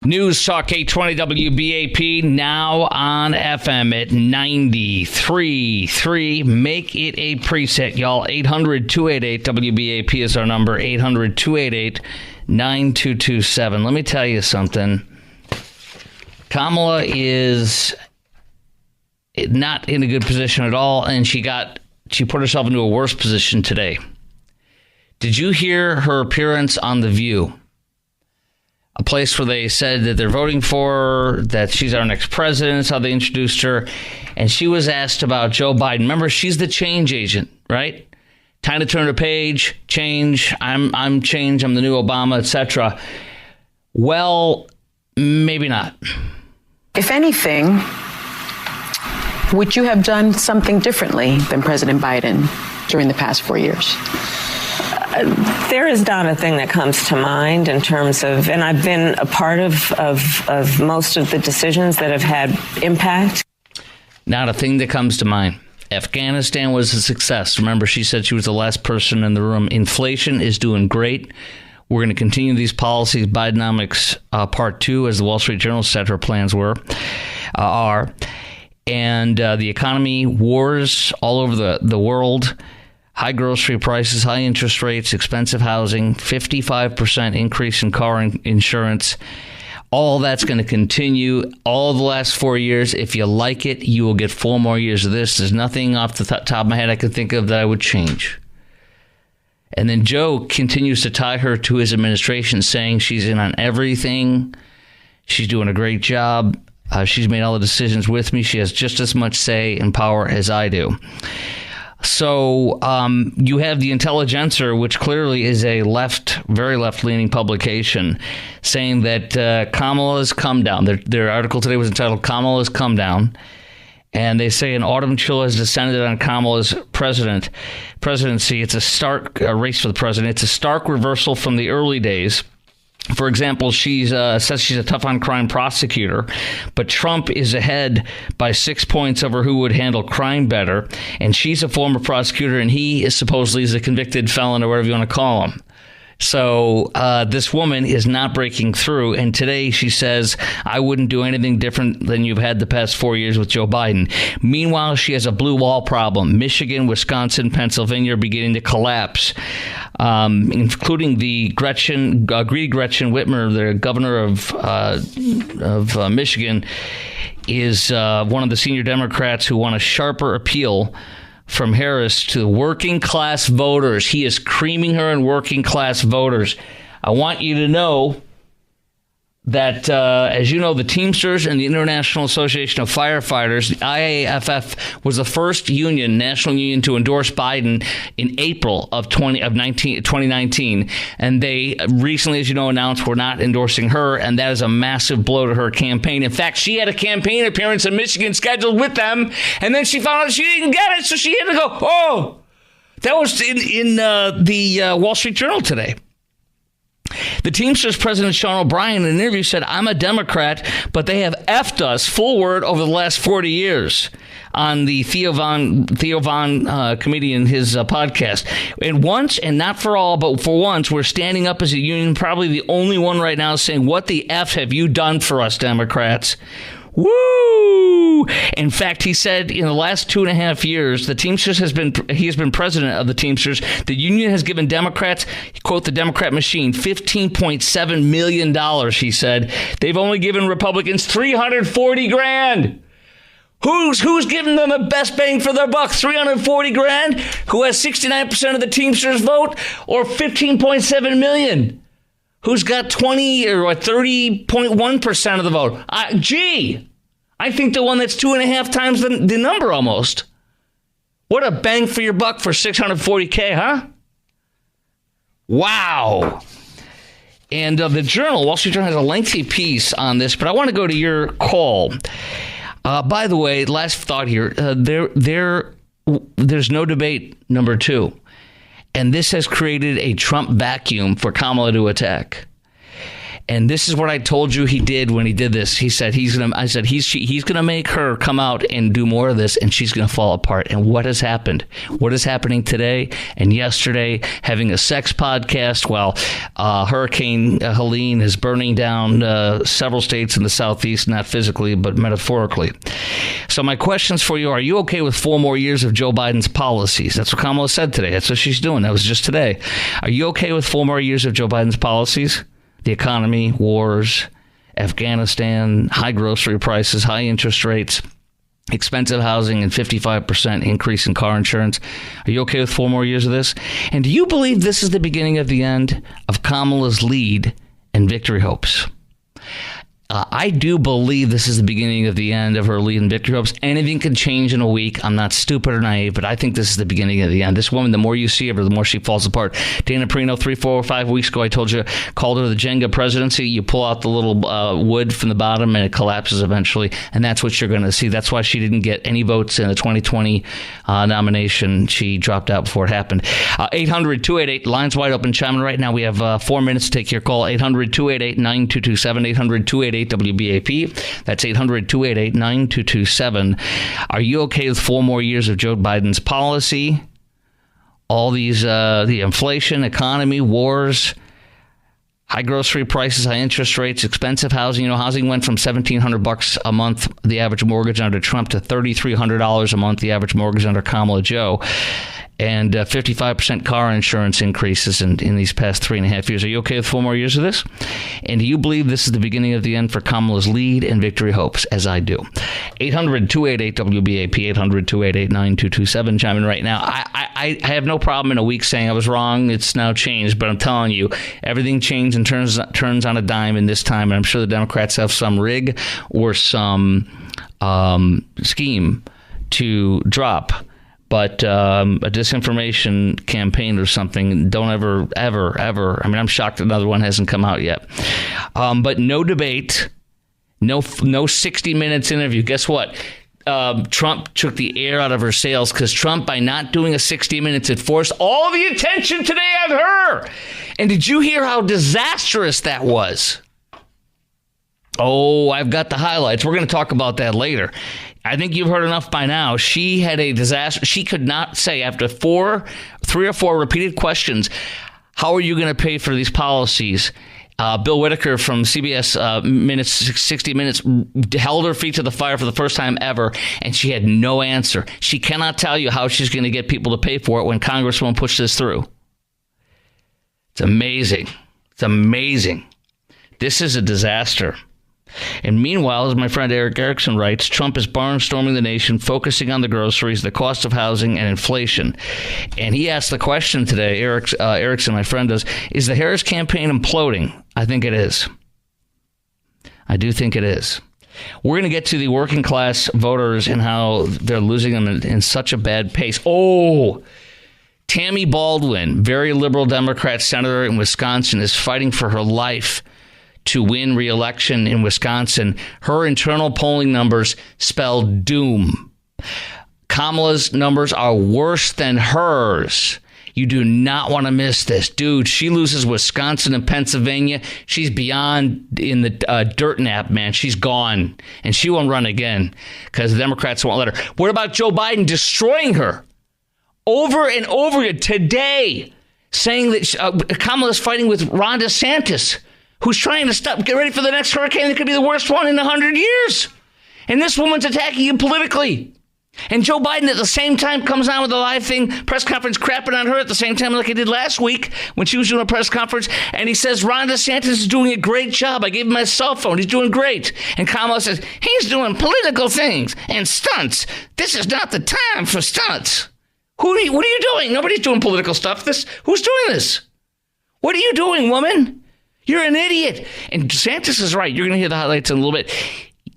News Talk 820 WBAP, now on FM at 93.3. Make it a preset, y'all. 800-288-WBAP is our number, 800-288-9227. Let me tell you something. Kamala is not in a good position at all, and she put herself into a worse position today. Did you hear her appearance on The View? A place where they said that they're voting for her, that she's our next president. That's how they introduced her. And she was asked about Joe Biden. Remember, she's the change agent, right? Time to turn a page, change. I'm change. I'm the new Obama, etc. Well, maybe not. If anything, would you have done something differently than President Biden during the past 4 years? There is not a thing that comes to mind in terms of, and I've been a part of most of the decisions that have had impact. Not a thing that comes to mind. Afghanistan was a success. Remember, she said she was the last person in the room. Inflation is doing great. We're going to continue these policies. Bidenomics Part 2, as the Wall Street Journal said her plans are. And the economy, wars all over the world. High grocery prices, high interest rates, expensive housing, 55% increase in car insurance. All that's going to continue all the last 4 years. If you like it, you will get 4 more years of this. There's nothing off the top of my head I could think of that I would change. And then Joe continues to tie her to his administration, saying she's in on everything. She's doing a great job. She's made all the decisions with me. She has just as much say and power as I do. So you have the Intelligencer, which clearly is a very left-leaning publication, saying that Kamala's come down. Their article today was entitled "Kamala's Come Down," and they say an autumn chill has descended on Kamala's presidency. It's a stark race for the president. It's a stark reversal from the early days. For example, she says she's a tough-on-crime prosecutor, but Trump is ahead by 6 points over who would handle crime better, and she's a former prosecutor, and he is supposedly a convicted felon or whatever you want to call him. So this woman is not breaking through, and today she says, I wouldn't do anything different than you've had the past 4 years with Joe Biden. Meanwhile, she has a blue wall problem. Michigan, Wisconsin, Pennsylvania are beginning to collapse, including the Gretchen Whitmer, the governor of Michigan, is one of the senior Democrats who want a sharper appeal from Harris to working class voters. He is creaming her in working class voters. I want you to know that, as you know, the Teamsters and the International Association of Firefighters, the IAFF, was the first national union to endorse Biden in April of 2019. And they recently, as you know, announced we're not endorsing her. And that is a massive blow to her campaign. In fact, she had a campaign appearance in Michigan scheduled with them. And then she found out she didn't get it. So she had to go, oh, that was in the Wall Street Journal today. The Teamsters president, Sean O'Brien, in an interview said, I'm a Democrat, but they have effed us, full word, over the last 40 years on the Theo Von comedian, his podcast. And once, and not for all, but for once, we're standing up as a union, probably the only one right now saying, what the F have you done for us, Democrats? Woo! In fact, he said in the last 2.5 years, the Teamsters he has been president of the Teamsters. The union has given Democrats, quote, the Democrat machine, $15.7 million, he said. They've only given Republicans $340,000. Who's giving them the best bang for their buck? $340,000? Who has 69% of the Teamsters vote, or $15.7 million? Who's got 20 or 30.1% of the vote? I think the one that's 2.5 times the number almost. What a bang for your buck for $640K, huh? Wow. And the Journal, Wall Street Journal, has a lengthy piece on this, but I want to go to your call. By the way, last thought here, there's no debate, number 2. And this has created a Trump vacuum for Kamala to attack. And this is what I told you he did when he did this. He said he's gonna make her come out and do more of this, and she's gonna fall apart. And what has happened? What is happening today and yesterday? Having a sex podcast while Hurricane Helene is burning down several states in the Southeast, not physically but metaphorically. So my questions for you: are you okay with 4 more years of Joe Biden's policies? That's what Kamala said today. That's what she's doing. That was just today. Are you okay with 4 more years of Joe Biden's policies? The economy, wars, Afghanistan, high grocery prices, high interest rates, expensive housing, and 55% increase in car insurance. Are you okay with 4 more years of this? And do you believe this is the beginning of the end of Kamala's lead and victory hopes? I do believe this is the beginning of the end of her lead and victory hopes. Anything can change in a week. I'm not stupid or naive, but I think this is the beginning of the end. This woman, the more you see of her, the more she falls apart. Dana Perino, 3, 4, 5 weeks ago, I told you, called her the Jenga presidency. You pull out the little wood from the bottom and it collapses eventually, and that's what you're going to see. That's why she didn't get any votes in the 2020 nomination. She dropped out before it happened. 800-288, lines wide open, chiming right now. We have 4 minutes to take your call. 800-288-9227, 800-288. WBAP. That's 800-288-9227. Are you okay with 4 more years of Joe Biden's policy? All these, the inflation, economy, wars, high grocery prices, high interest rates, expensive housing. You know, housing went from $1,700 a month, the average mortgage under Trump, to $3,300 a month, the average mortgage under Kamala Joe. And 55% car insurance increases in these past 3.5 years. Are you okay with 4 more years of this? And do you believe this is the beginning of the end for Kamala's lead and victory hopes, as I do? 800-288-WBAP, 800-288-9227, chime in right now. I have no problem in a week saying I was wrong. It's now changed, but I'm telling you, everything changed and turns on a dime in this time, and I'm sure the Democrats have some rig or some scheme to drop. But a disinformation campaign or something, don't ever. I mean, I'm shocked another one hasn't come out yet. But no debate, no 60 Minutes interview. Guess what? Trump took the air out of her sails because Trump, by not doing a 60 Minutes, it forced all the attention today on her. And did you hear how disastrous that was? Oh, I've got the highlights. We're going to talk about that later. I think you've heard enough by now. She had a disaster. She could not say, after 3 or 4 repeated questions, how are you going to pay for these policies? Bill Whitaker from CBS 60 Minutes held her feet to the fire for the first time ever, and she had no answer. She cannot tell you how she's going to get people to pay for it when Congress won't push this through. It's amazing. It's amazing. This is a disaster. And meanwhile, as my friend Eric Erickson writes, Trump is barnstorming the nation, focusing on the groceries, the cost of housing, and inflation. And he asked the question today, Erickson, my friend, does, is the Harris campaign imploding? I think it is. I do think it is. We're going to get to the working class voters and how they're losing them in such a bad pace. Oh, Tammy Baldwin, very liberal Democrat senator in Wisconsin, is fighting for her life to win re-election in Wisconsin. Her internal polling numbers spell doom. Kamala's numbers are worse than hers. You do not want to miss this. Dude, she loses Wisconsin and Pennsylvania. She's beyond in the dirt nap, man. She's gone. And she won't run again because the Democrats won't let her. What about Joe Biden destroying her? Over and over again today, saying that Kamala's fighting with Ron DeSantis, who's trying to get ready for the next hurricane that could be the worst one in 100 years. And this woman's attacking you politically. And Joe Biden at the same time comes on with a live thing, press conference, crapping on her at the same time like he did last week when she was doing a press conference. And he says, Ron DeSantis is doing a great job. I gave him my cell phone. He's doing great. And Kamala says, he's doing political things and stunts. This is not the time for stunts. What are you doing? Nobody's doing political stuff. Who's doing this? What are you doing, woman? You're an idiot. And DeSantis is right. You're going to hear the highlights in a little bit.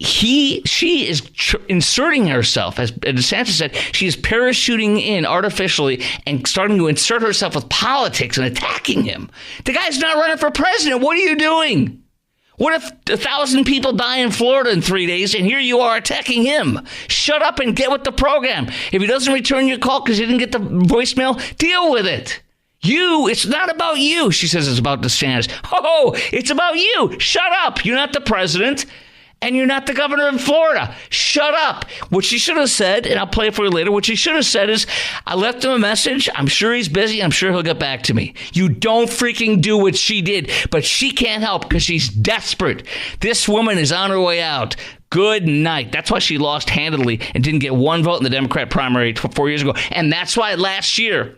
She is inserting herself, as DeSantis said, she is parachuting in artificially and starting to insert herself with politics and attacking him. The guy's not running for president. What are you doing? What if 1,000 people die in Florida in 3 days and here you are attacking him? Shut up and get with the program. If he doesn't return your call because you didn't get the voicemail, deal with it. It's not about you. She says it's about DeSantis. Oh, it's about you. Shut up. You're not the president. And you're not the governor of Florida. Shut up. What she should have said, and I'll play it for you later, what she should have said is, I left him a message. I'm sure he's busy. I'm sure he'll get back to me. You don't freaking do what she did. But she can't help because she's desperate. This woman is on her way out. Good night. That's why she lost handedly and didn't get one vote in the Democrat primary 4 years ago. And that's why last year,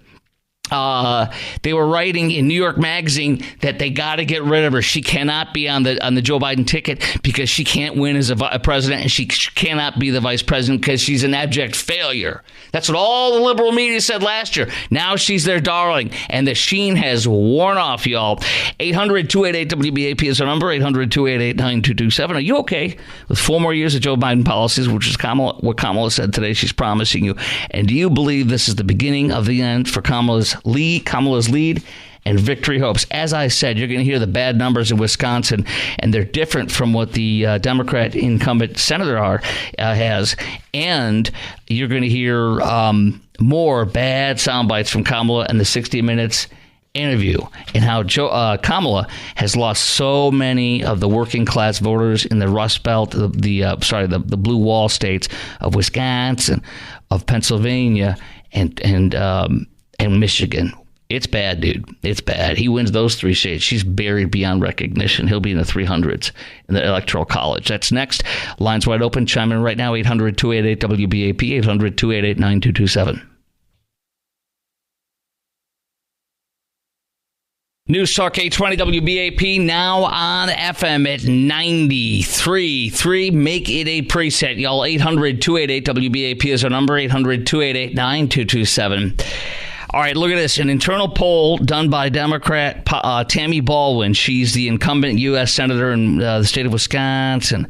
they were writing in New York Magazine that they got to get rid of her. She cannot be on the Joe Biden ticket because she can't win as a president, and she cannot be the vice president because she's an abject failure. That's what all the liberal media said last year. Now she's their darling, and the sheen has worn off, y'all. 800-288-WBAP is our number, 800-288-9227. Are you okay with 4 more years of Joe Biden policies, which is what Kamala said today she's promising you? And do you believe this is the beginning of the end for Kamala's lead and victory hopes? As I said, you're going to hear the bad numbers in Wisconsin, and they're different from what the Democrat incumbent senator has. And you're going to hear more bad sound bites from Kamala in the 60 Minutes interview, and how Kamala has lost so many of the working class voters in the Rust Belt, the blue wall states of Wisconsin, of Pennsylvania, and Michigan. It's bad, dude. It's bad. He wins those 3 states. She's buried beyond recognition. He'll be in the 300s in the Electoral College. That's next. Lines wide open. Chime in right now. 800-288-WBAP, 800-288-9227. News Talk 820 WBAP, now on FM at 93.3. Make it a preset, y'all. 800-288-WBAP is our number, 800-288-9227. All right, look at this. An internal poll done by Democrat Tammy Baldwin. She's the incumbent U.S. Senator in the state of Wisconsin.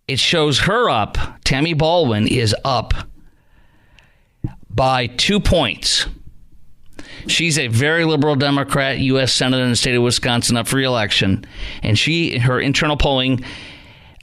It shows her up. Tammy Baldwin is up by 2 points. She's a very liberal Democrat, U.S. Senator in the state of Wisconsin, up for re-election. And her internal polling,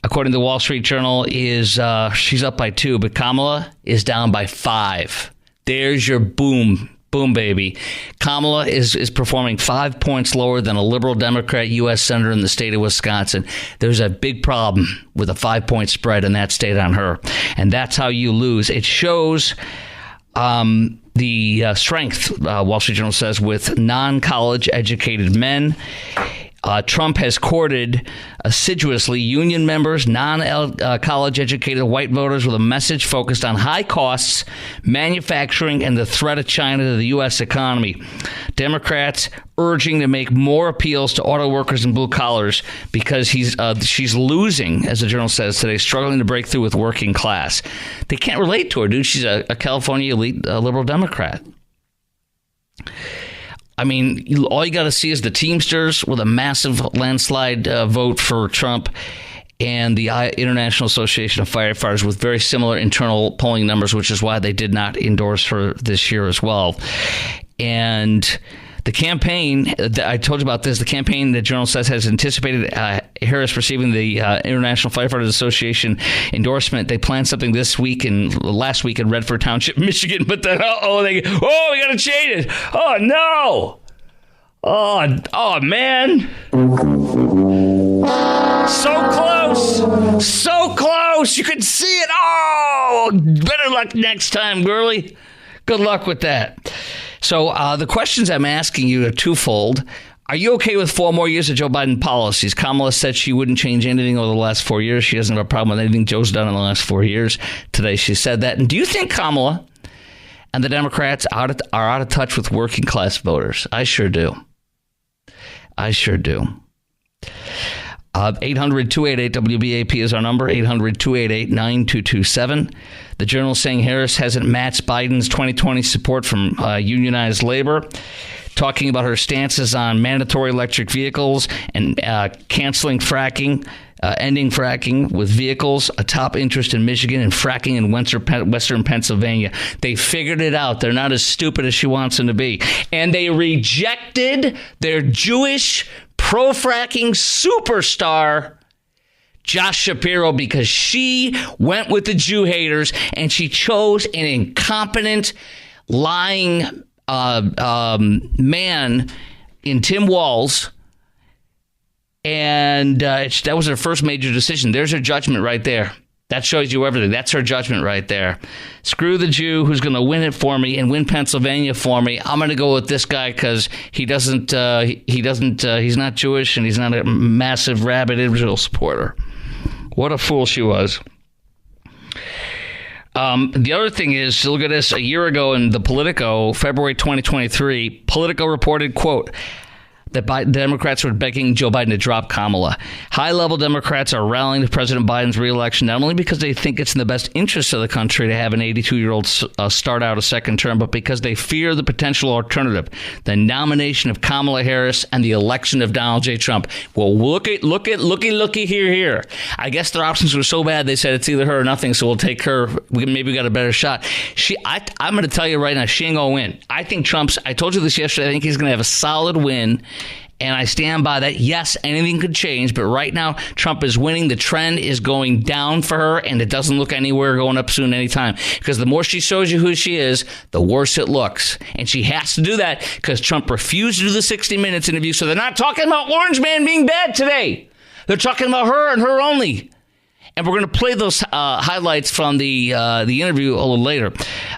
according to the Wall Street Journal, is she's up by 2, but Kamala is down by 5. There's your boom, baby. Kamala is performing 5 points lower than a liberal Democrat U.S. Senator in the state of Wisconsin. There's a big problem with a 5-point spread in that state on her. And that's how you lose. It shows the strength, Wall Street Journal says, with non-college educated men. Trump has courted assiduously union members, non-college educated white voters with a message focused on high costs, manufacturing, and the threat of China to the U.S. economy. Democrats urging to make more appeals to auto workers and blue collars because she's losing, as the Journal says today, struggling to break through with working class. They can't relate to her, dude. She's a California elite liberal Democrat. I mean, all you got to see is the Teamsters with a massive landslide vote for Trump, and the International Association of Firefighters with very similar internal polling numbers, which is why they did not endorse her this year as well. And the campaign, I told you about this, the campaign, the Journal says, has anticipated Harris receiving the International Firefighters Association endorsement. They planned something last week in Redford Township, Michigan, but then, we got to change it. Oh, no. Oh, man. So close. You could see it. Oh, better luck next time, girlie. Good luck with that. So the questions I'm asking you are twofold. Are you okay with 4 more years of Joe Biden policies? Kamala said she wouldn't change anything over the last 4 years. She doesn't have a problem with anything Joe's done in the last 4 years. Today she said that. And do you think Kamala and the Democrats are out of touch with working class voters? I sure do. 800-288-WBAP is our number, 800-288-9227. The Journal saying Harris hasn't matched Biden's 2020 support from unionized labor, talking about her stances on mandatory electric vehicles and canceling fracking, ending fracking with vehicles, a top interest in Michigan, and fracking in western Pennsylvania. They figured it out. They're not as stupid as she wants them to be. And they rejected their Jewish pro-fracking superstar, Josh Shapiro, because she went with the Jew haters and she chose an incompetent, lying man in Tim Walz, and that was her first major decision. There's her judgment right there. That shows you everything. That's her judgment right there. Screw the Jew who's going to win it for me and win Pennsylvania for me. I'm going to go with this guy because he's not Jewish and he's not a massive rabid Israel supporter. What a fool she was. The other thing is, look at this. A year ago in the Politico, February 2023, Politico reported, quote, that Democrats were begging Joe Biden to drop Kamala. High-level Democrats are rallying to President Biden's reelection, not only because they think it's in the best interest of the country to have an 82-year-old start out a second term, but because they fear the potential alternative, the nomination of Kamala Harris and the election of Donald J. Trump. Well, looky here. I guess their options were so bad, they said it's either her or nothing, so we'll take her. Maybe we got a better shot. I'm going to tell you right now, she ain't going to win. I think I told you this yesterday, I think he's going to have a solid win. And I stand by that. Yes, anything could change, but right now Trump is winning. The trend is going down for her, and it doesn't look anywhere going up soon anytime. Because the more she shows you who she is, the worse it looks. And she has to do that because Trump refused to do the 60 Minutes interview. So they're not talking about Orange Man being bad today. They're talking about her and her only. And we're going to play those highlights from the interview a little later.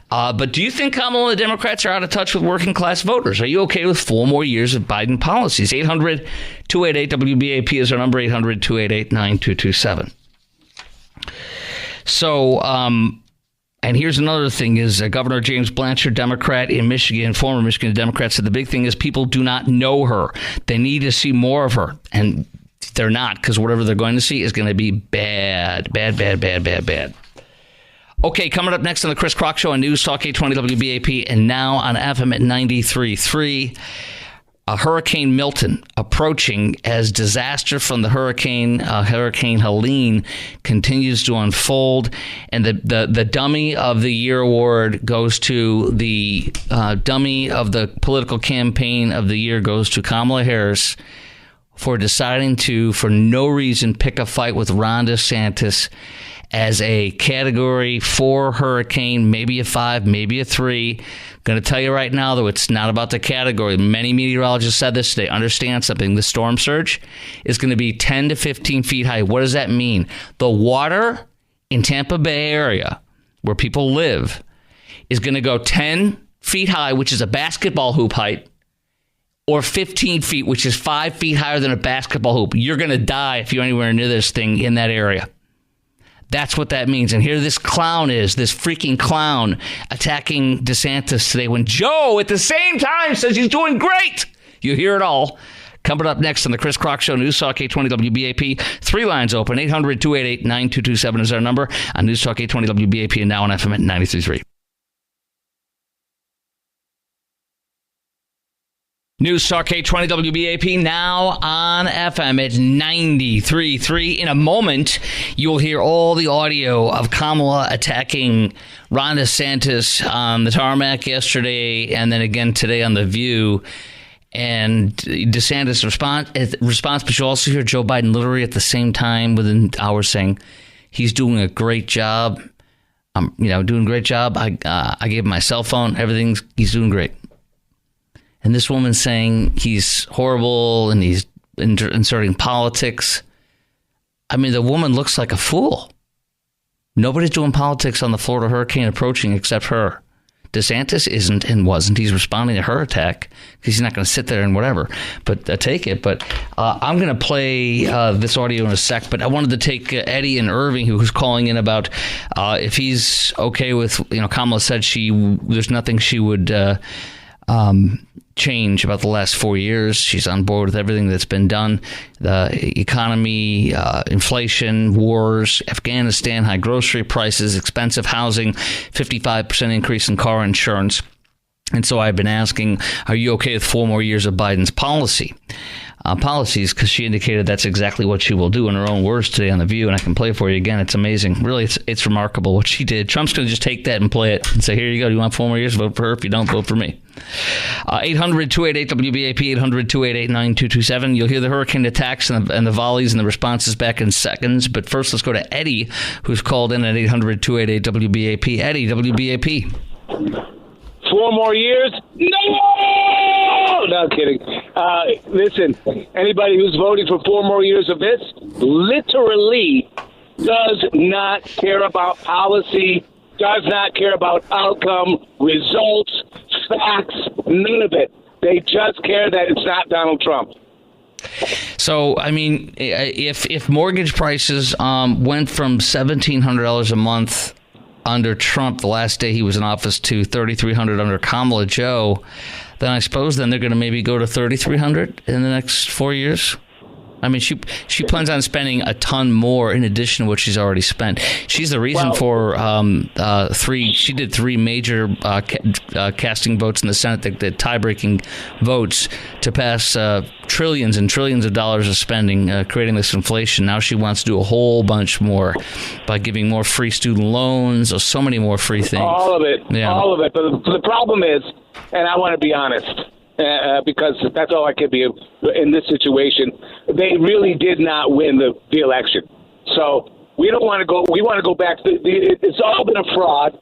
But do you think Kamala and the Democrats are out of touch with working class voters? Are you okay with 4 more years of Biden policies? 800-288-WBAP is our number, 800-288-9227. So, and here's another thing is Governor James Blanchard, Democrat in Michigan, former Michigan Democrat, said the big thing is people do not know her. They need to see more of her. And they're not, because whatever they're going to see is going to be bad. Okay, coming up next on the Chris Crock Show on News Talk 820 WBAP and now on FM at 93.3. Hurricane Milton approaching as disaster from the Hurricane Helene continues to unfold. And the Dummy of the Year award goes to the Dummy of the Political Campaign of the Year goes to Kamala Harris for deciding to, for no reason, pick a fight with Ron DeSantis as a Category 4 hurricane, maybe a 5, maybe a 3. Going to tell you right now, though, it's not about the category. Many meteorologists said this. They understand something. The storm surge is going to be 10 to 15 feet high. What does that mean? The water in Tampa Bay area, where people live, is going to go 10 feet high, which is a basketball hoop height, or 15 feet, which is 5 feet higher than a basketball hoop. You're going to die if you're anywhere near this thing in that area. That's what that means. And here this freaking clown attacking DeSantis today when Joe at the same time says he's doing great. You hear it all. Coming up next on the Chris Crock Show, News Talk 820 WBAP. 3 lines open. 800-288-9227 is our number on News Talk 820 WBAP and now on FM at 93.3. News Talk 820 WBAP now on FM at 93.3. In a moment, you'll hear all the audio of Kamala attacking Ron DeSantis on the tarmac yesterday and then again today on The View. And DeSantis' response, but you'll also hear Joe Biden literally at the same time within hours saying he's doing a great job. Doing a great job. I gave him my cell phone. He's doing great. And this woman saying he's horrible and he's inserting politics. I mean, the woman looks like a fool. Nobody's doing politics on the Florida hurricane approaching except her. DeSantis isn't and wasn't. He's responding to her attack because he's not going to sit there and whatever, but take it. But I'm going to play this audio in a sec, but I wanted to take Eddie and Irving, who was calling in about if he's okay with, Kamala said there's nothing she would change about the last 4 years. She's on board with everything that's been done. The economy, inflation, wars, Afghanistan, high grocery prices, expensive housing, 55% increase in car insurance. And so I've been asking, are you okay with 4 more years of Biden's policies? Because she indicated that's exactly what she will do in her own words today on The View. And I can play it for you again. It's amazing. Really, it's remarkable what she did. Trump's going to just take that and play it and say, here you go. Do you want 4 more years? Vote for her. If you don't, vote for me. 800-288-WBAP, 800-288-9227. You'll hear the hurricane attacks and the volleys and the responses back in seconds. But first, let's go to Eddie, who's called in at 800-288-WBAP. Eddie, WBAP. 4 more years? No! No kidding. Listen, anybody who's voting for 4 more years of this literally does not care about policy, does not care about outcome, results, facts, none of it. They just care that it's not Donald Trump. So, I mean, if mortgage prices went from $1,700 a month under Trump the last day he was in office to $3,300 under Kamala Joe, then I suppose then they're going to maybe go to $3,300 in the next 4 years. I mean, she plans on spending a ton more in addition to what she's already spent. She's the reason for she did 3 major casting votes in the Senate, the tie-breaking votes to pass trillions and trillions of dollars of spending, creating this inflation. Now she wants to do a whole bunch more by giving more free student loans, or so many more free things. All of it. Yeah. All of it. But the problem is, and I want to be honest, because that's all I can be in this situation. They really did not win the election, so we don't want to go. We want to go back. It's all been a fraud.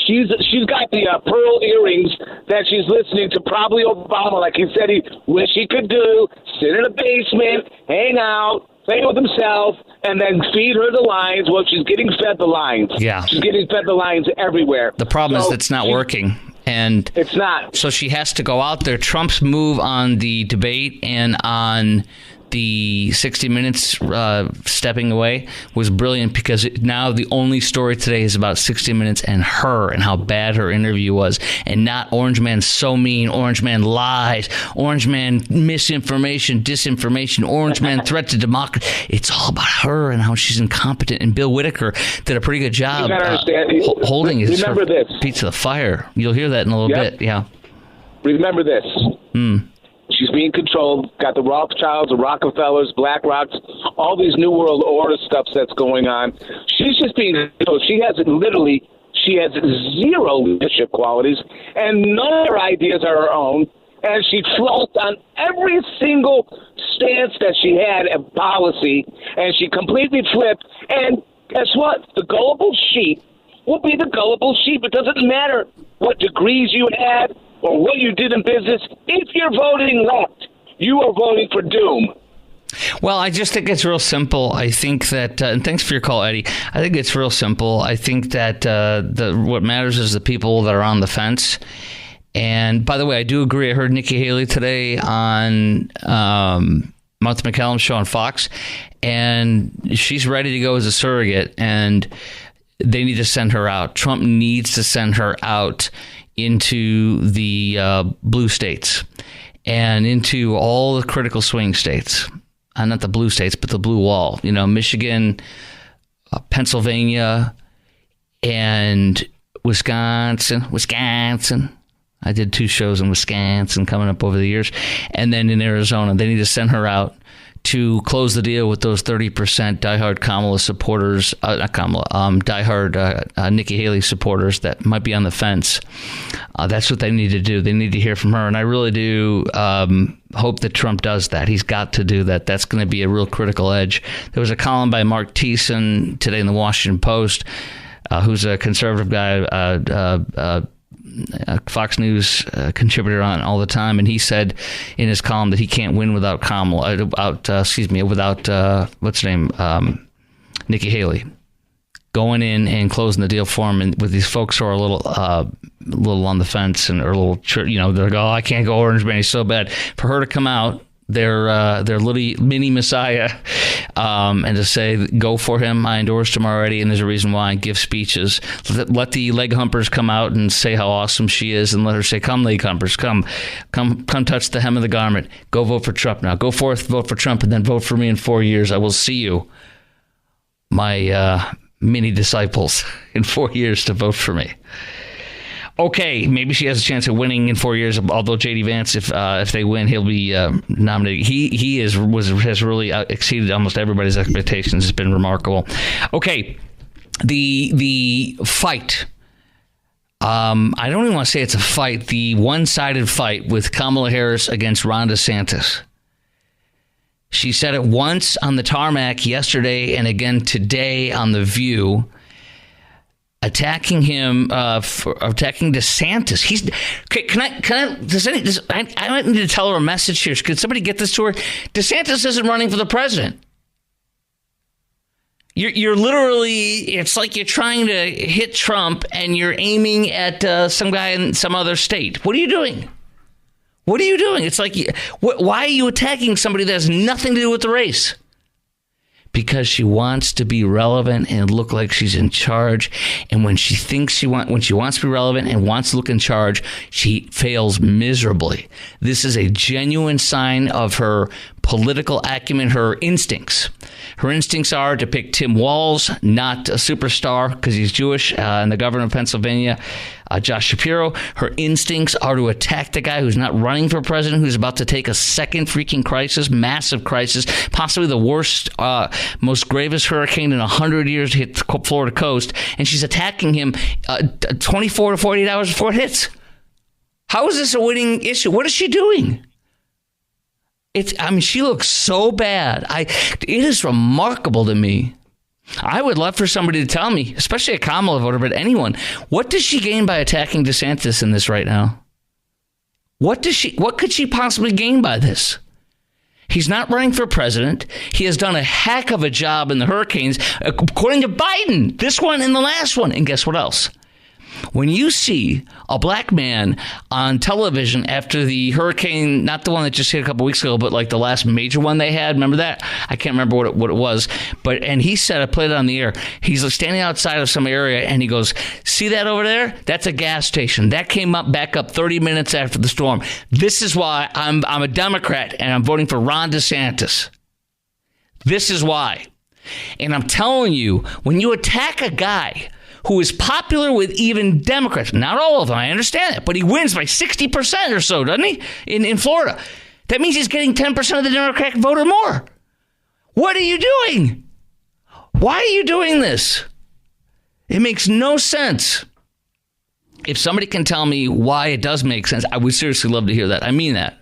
She's got the pearl earrings that she's listening to probably Obama, like he said he wish he could do. Sit in a basement, hang out, play with himself, and then feed her the lines. Well, she's getting fed the lines. Yeah, she's getting fed the lines everywhere. The problem is it's not working. And it's not. So she has to go out there. Trump's move on the debate and on the 60 Minutes stepping away was brilliant, because now the only story today is about 60 Minutes and her and how bad her interview was, and not Orange Man's so mean, Orange Man lies, Orange Man misinformation, disinformation, Orange Man threat to democracy. It's all about her and how she's incompetent. And Bill Whitaker did a pretty good job holding his feet to the fire. You'll hear that in a little bit. Yeah. Remember this. She's being controlled, got the Rothschilds, the Rockefellers, BlackRocks, all these New World Order stuff that's going on. She's just being controlled. She has zero leadership qualities, and none of her ideas are her own. And she flopped on every single stance that she had in policy, and she completely flipped. And guess what? The gullible sheep will be the gullible sheep. It doesn't matter what degrees you had or what you did in business. If you're voting left, you are voting for doom. Well, I just think it's real simple. I think that, and thanks for your call, Eddie. I think it's real simple. I think that what matters is the people that are on the fence. And by the way, I do agree. I heard Nikki Haley today on Martha McCallum's show on Fox, and she's ready to go as a surrogate, and they need to send her out. Trump needs to send her out into the blue states and into all the critical swing states. Not the blue states, but the blue wall. You know, Michigan, Pennsylvania, and Wisconsin. I did 2 shows in Wisconsin coming up over the years. And then in Arizona. They need to send her out to close the deal with those 30% diehard Kamala supporters, diehard Nikki Haley supporters that might be on the fence. That's what they need to do. They need to hear from her. And I really do hope that Trump does that. He's got to do that. That's going to be a real critical edge. There was a column by Mark Thiessen today in the Washington Post, who's a conservative guy, Fox News contributor on all the time, and he said in his column that he can't win without Nikki Haley going in and closing the deal for him, and with these folks who are a little on the fence and are a little, they're like, oh, I can't go Orange Man, he's so bad. For her to come out, their little mini messiah, and to say, go for him. I endorsed him already, and there's a reason why. Give speeches. Let the leg humpers come out and say how awesome she is, and let her say, come, leg humpers, come touch the hem of the garment. Go vote for Trump now. Go forth, vote for Trump, and then vote for me in 4 years. I will see you, my mini disciples, in 4 years to vote for me. Okay, maybe she has a chance of winning in 4 years. Although J.D. Vance, if they win, he'll be nominated. He has really exceeded almost everybody's expectations. It's been remarkable. Okay, the fight. I don't even want to say it's a fight. The one-sided fight with Kamala Harris against Ron DeSantis. She said it once on the tarmac yesterday, and again today on The View. attacking him for attacking DeSantis. He's okay. I might need to tell her a message here. Could somebody get this to her? DeSantis isn't running for the president. You're literally, it's like you're trying to hit Trump and you're aiming at some guy in some other state. What are you doing? What are you doing? It's like, why are you attacking somebody that has nothing to do with the race? Because she wants to be relevant and look like she's in charge. And when she wants to be relevant and wants to look in charge, she fails miserably. This is a genuine sign of her political acumen, her instincts. Her instincts are to pick Tim Walz, not a superstar because he's Jewish, and the governor of Pennsylvania, Josh Shapiro. Her instincts are to attack the guy who's not running for president, who's about to take a second freaking crisis, massive crisis, possibly the worst, most gravest hurricane in 100 years to hit the Florida coast, and she's attacking him 24 to 48 hours before it hits. How is this a winning issue? What is she doing? She looks so bad. It is remarkable to me. I would love for somebody to tell me, especially a Kamala voter, but anyone, what does she gain by attacking DeSantis in this right now? What could she possibly gain by this? He's not running for president. He has done a heck of a job in the hurricanes, according to Biden, this one and the last one. And guess what else? When you see a black man on television after the hurricane, not the one that just hit a couple weeks ago, but like the last major one they had, remember that? I can't remember what it was, and he said, I played it on the air. He's standing outside of some area and he goes, see that over there? That's a gas station. That came back up 30 minutes after the storm. This is why I'm a Democrat and I'm voting for Ron DeSantis. This is why. And I'm telling you, when you attack a guy who is popular with even Democrats, not all of them, I understand it, but he wins by 60% or so, doesn't he, in Florida? That means he's getting 10% of the Democratic vote or more. What are you doing? Why are you doing this? It makes no sense. If somebody can tell me why it does make sense, I would seriously love to hear that. I mean that.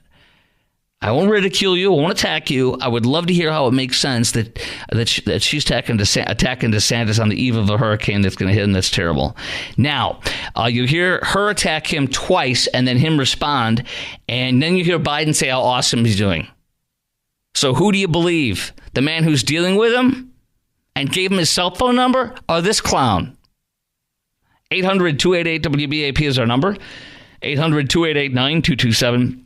I won't ridicule you. I won't attack you. I would love to hear how it makes sense that she's attacking DeSantis on the eve of a hurricane that's going to hit him. That's terrible. Now, you hear her attack him twice and then him respond. And then you hear Biden say how awesome he's doing. So who do you believe? The man who's dealing with him and gave him his cell phone number, or this clown? 800-288-WBAP is our number. 800-288-9227.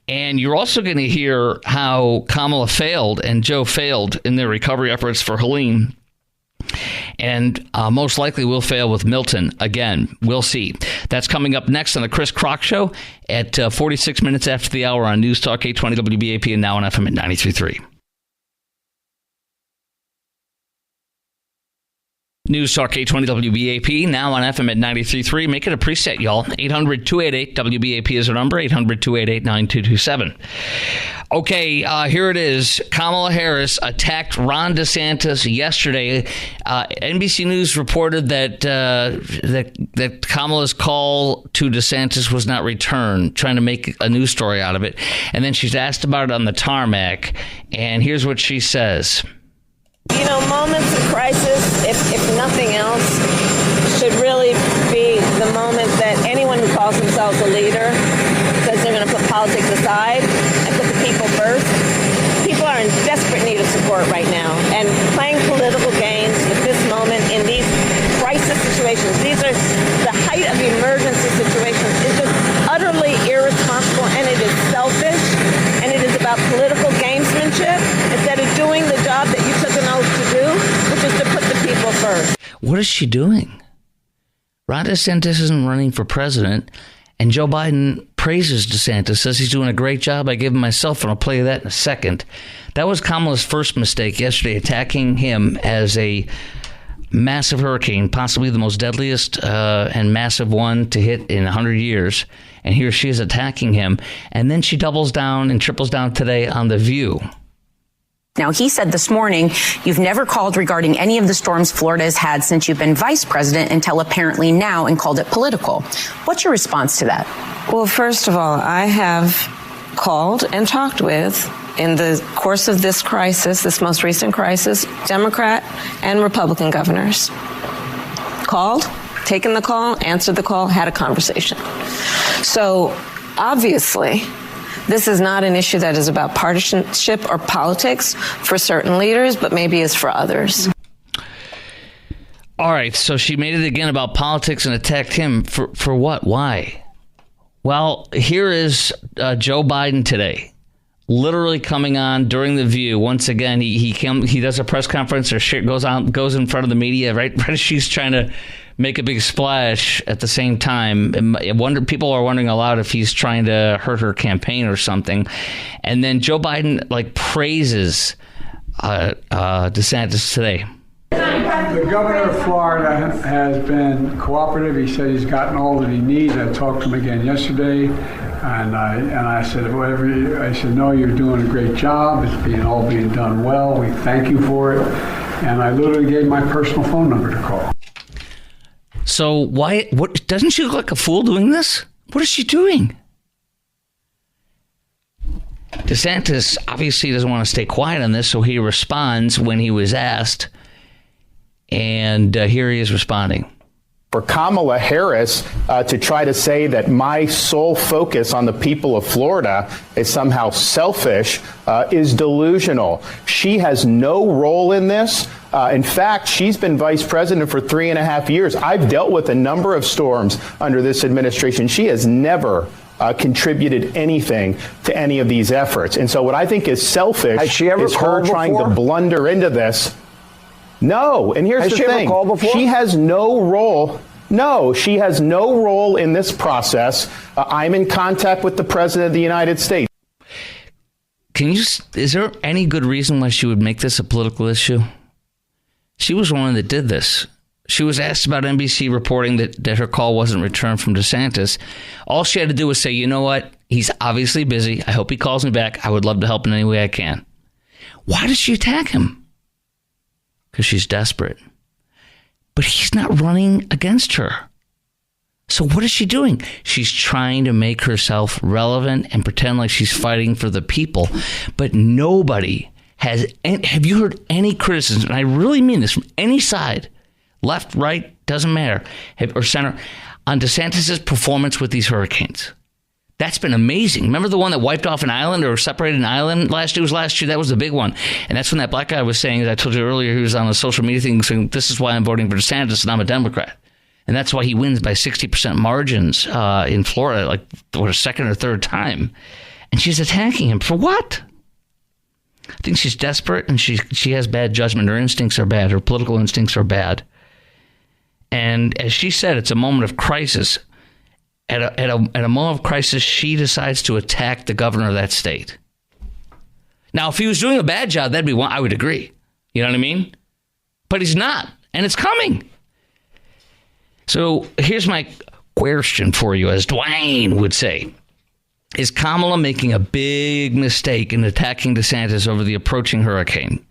And you're also going to hear how Kamala failed and Joe failed in their recovery efforts for Helene. And most likely will fail with Milton again. We'll see. That's coming up next on the Chris Crock Show at 46 minutes after the hour on News Talk 820 WBAP and now on FM at 93.3. News Talk 820 WBAP, now on FM at 93.3. Make it a preset, y'all. 800-288-WBAP is our number, 800-288-9227. Okay, here it is. Kamala Harris attacked Ron DeSantis yesterday. NBC News reported that Kamala's call to DeSantis was not returned, trying to make a news story out of it. And then she's asked about it on the tarmac, and here's what she says. You know, moments of crisis, if nothing else, should really be the moment that anyone who calls themselves a leader says they're going to put politics aside and put the people first. People are in desperate need of support right now, and playing political games at this moment in these crisis situations, these are the height of emergency situations, is just utterly irresponsible, and it is selfish, and it is about political gamesmanship instead of doing the job that you took an oath to do, which is to put the people first. What is she doing? Ron DeSantis isn't running for president, and Joe Biden praises DeSantis, says he's doing a great job. I gave him my cell phone. I'll play you that in a second. That was Kamala's first mistake yesterday, attacking him as a massive hurricane, possibly the most deadliest and massive one to hit in 100 years. And here she is attacking him. And then she doubles down and triples down today on The View. Now, he said this morning, you've never called regarding any of the storms Florida has had since you've been vice president until apparently now, and called it political. What's your response to that? Well, first of all, I have called and talked with, in the course of this crisis, this most recent crisis, Democrat and Republican governors. called, taken the call, answered the call, had a conversation. So obviously, this is not an issue that is about partisanship or politics for certain leaders, but maybe is for others. All right, so she made it again about politics and attacked him for what? Why? Well, here is Joe Biden today, literally coming on during The View. Once again, he does a press conference or goes in front of the media right as she's trying to make a big splash at the same time. People are wondering aloud if he's trying to hurt her campaign or something. And then Joe Biden praises DeSantis today. The governor of Florida has been cooperative. He said he's gotten all that he needs. I talked to him again yesterday, and I said, no, you're doing a great job. It's all being done well. We thank you for it. And I literally gave my personal phone number to call. So what doesn't she look like a fool doing this? What is she doing? DeSantis obviously doesn't want to stay quiet on this, so he responds when he was asked. And here he is responding. For Kamala Harris to try to say that my sole focus on the people of Florida is somehow selfish is delusional. She has no role in this. In fact, she's been vice president for 3.5 years. I've dealt with a number of storms under this administration. She has never contributed anything to any of these efforts. And so what I think is selfish is her trying to blunder into this. No, and here's the thing. She has no role. No, she has no role in this process. I'm in contact with the president of the United States. Is there any good reason why she would make this a political issue? She was one that did this. She was asked about NBC reporting that her call wasn't returned from DeSantis. All she had to do was say, you know what? He's obviously busy. I hope he calls me back. I would love to help in any way I can. Why does she attack him? Because she's desperate. But he's not running against her. So what is she doing? She's trying to make herself relevant and pretend like she's fighting for the people. But nobody has... Have you heard any criticism? And I really mean this from any side. Left, right, doesn't matter. Or center. On DeSantis' performance with these hurricanes. That's been amazing. Remember the one that wiped off an island or separated an island last year? That was the big one. And that's when that black guy was saying, as I told you earlier, he was on a social media thing saying, this is why I'm voting for DeSantis and I'm a Democrat. And that's why he wins by 60% margins in Florida, like a second or third time. And she's attacking him for what? I think she's desperate and she has bad judgment. Her instincts are bad. Her political instincts are bad. And as she said, it's a moment of crisis. At a moment of crisis, she decides to attack the governor of that state. Now, if he was doing a bad job, that'd be one. I would agree. You know what I mean? But he's not, and it's coming. So here's my question for you, as Dwayne would say. Is Kamala making a big mistake in attacking DeSantis over the approaching hurricane?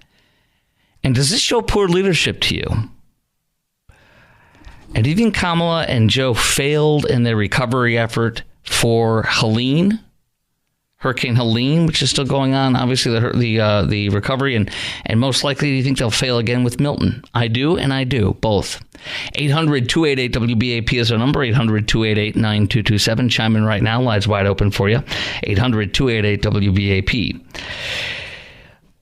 And does this show poor leadership to you? And do you think Kamala and Joe failed in their recovery effort for Hurricane Helene, which is still going on? Obviously, the recovery, and most likely, do you think they'll fail again with Milton? I do, and I do, both. 800-288-WBAP is our number, 800-288-9227. Chime in right now. Lines wide open for you. 800-288-WBAP.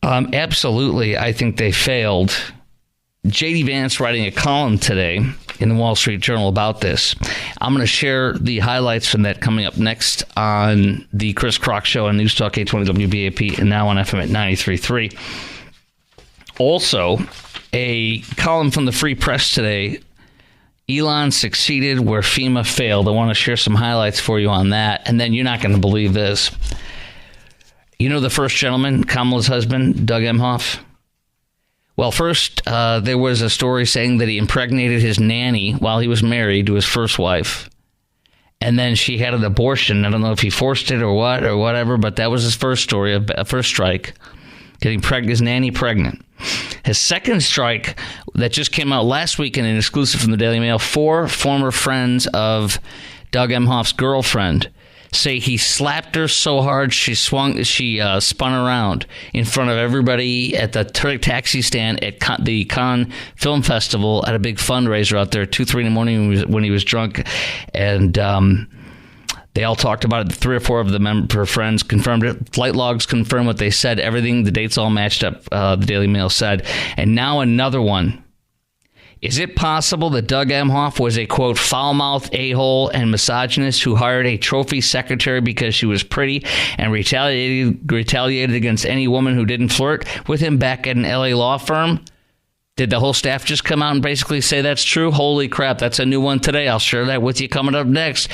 Absolutely, I think they failed. J.D. Vance writing a column today in the Wall Street Journal about this. I'm going to share the highlights from that coming up next on the Chris Crock Show on News Talk 820 WBAP and now on FM at 93.3. Also, a column from the Free Press today. Elon succeeded where FEMA failed. I want to share some highlights for you on that. And then you're not going to believe this. You know the first gentleman, Kamala's husband, Doug Emhoff? Well, first, there was a story saying that he impregnated his nanny while he was married to his first wife. And then she had an abortion. I don't know if he forced it or what or whatever, but that was his first story, a first strike, getting his nanny pregnant. His second strike that just came out last week in an exclusive from the Daily Mail, 4 former friends of Doug Emhoff's girlfriend say he slapped her so hard she spun around in front of everybody at the taxi stand at the Cannes Film Festival at a big fundraiser out there 2-3 in the morning when he was drunk. And they all talked about it. 3 or 4 of her friends confirmed it. Flight logs confirmed what they said. Everything, the dates all matched up, the Daily Mail said. And now another one. Is it possible that Doug Emhoff was a, quote, foul-mouthed a-hole and misogynist who hired a trophy secretary because she was pretty and retaliated against any woman who didn't flirt with him back at an L.A. law firm? Did the whole staff just come out and basically say that's true? Holy crap, that's a new one today. I'll share that with you coming up next.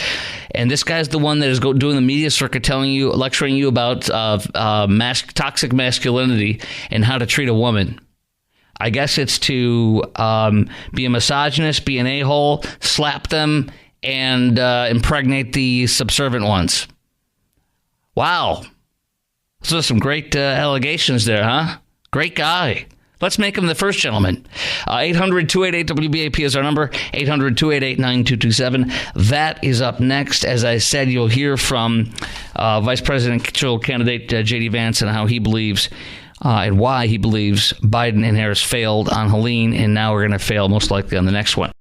And this guy's the one that is doing the media circuit, lecturing you about toxic masculinity and how to treat a woman. I guess it's to be a misogynist, be an a-hole, slap them, and impregnate the subservient ones. Wow. Those are some great allegations there, huh? Great guy. Let's make him the first gentleman. 800-288-WBAP is our number, 800-288-9227. That is up next. As I said, you'll hear from Vice Presidential candidate J.D. Vance and how he believes and why he believes Biden and Harris failed on Helene, and now we're going to fail most likely on the next one.